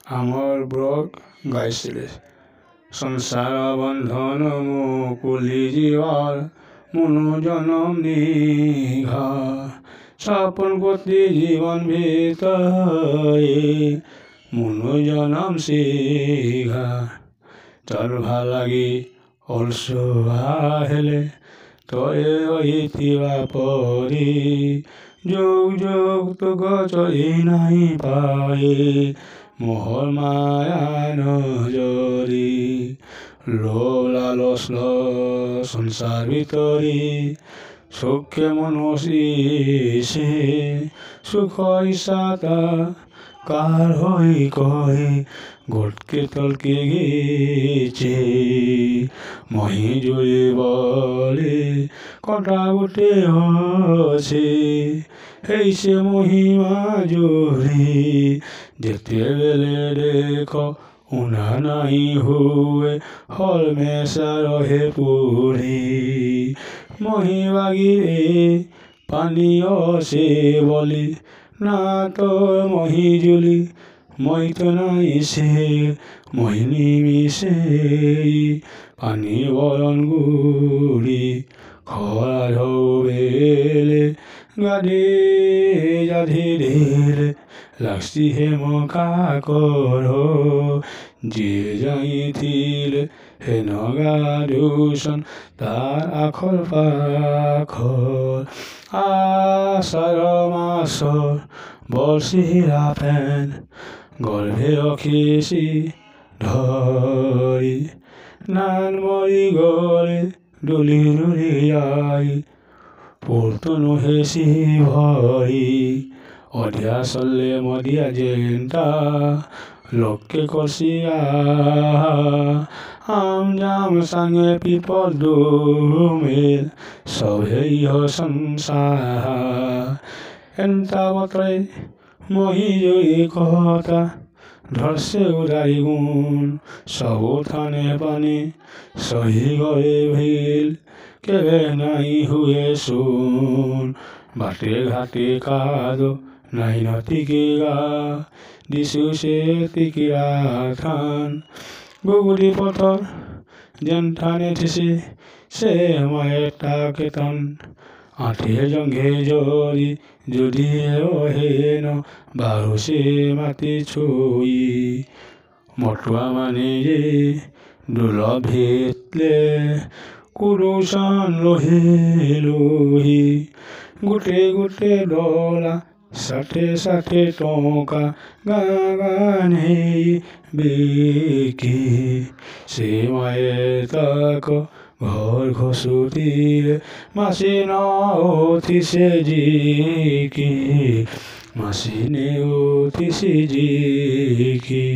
আমৰ ব্ৰক গাইছিলে। সংসাৰ বন্ধন মুকুলি জীৱাৰ মনো জনম নিঘা স্বপন গতি জীবন ভিতরে মনো জনম শিঘা তোর ভাল লাগি অলসুয়া হেলে তয়ে অহিতিবা পরি যুগ যুগ তোক চলি নাই পায়ে মোহর মায়া নজরি লোভ লালস সংসার ভিতরি সুখে মনসিছে সুখ ইচ্ছাতা কার হই কহে গোটকে তলকে গেছে মহি জুড়ে বলে কটা গোটে হছে এই সে মহিমা জুড়ে যেতে বেলে দেখো উনা নাই হুয়ে হল মেশা রহে পুরি মহিবাগিরে পানি অসে বলি না তোর মহি জুলি মই তো নাই সে মহিনী মিশে পানি বরণ গুড়ি খরা ঢোবেলে গাধে জাধি লাগছি হে মকা কর যে যাইছিল হে নগা দূষণ তার আখর পাখর আষাঢ় মাসর বর্ষিরা ফেন গর্ভে রখিছি ধরি নান মরি গলে ডুলি ডুলি আই পূর্তনু হেসি ভরি অধিয়া চলে মদিয়া জেন্তা লোকে কষিয়া আম জাম সাঙে পিপল দুমেল সবে ইহ সংসার এন্তা বত্রে মহি জয়ী কথা ধরছে উদারি গুণ সবু থানে পানে সহি গরে ভিল কেবে নাই হুয়ে শুন বাটে ঘাটে কাদো নাই নতিকে গা দিশু সে তিকিরা থান গুগুলি পথর যেন থানে ঠিসি সে মায়েটা কেতন আঠে জঙ্ঘে জরি যদি হেন বারো সে মাতি ছুই মটুয়া মানে যে দুল ভিতলে কুরুষান লোহে লোহি গোটে গোটে ডলা ষাঠে ষাঠে টকা গানে বিকি সে মায়ে তাক ঘর ঘসুতির মাসিনা অতিশে জিকি মাসিনে অতিশে জিকি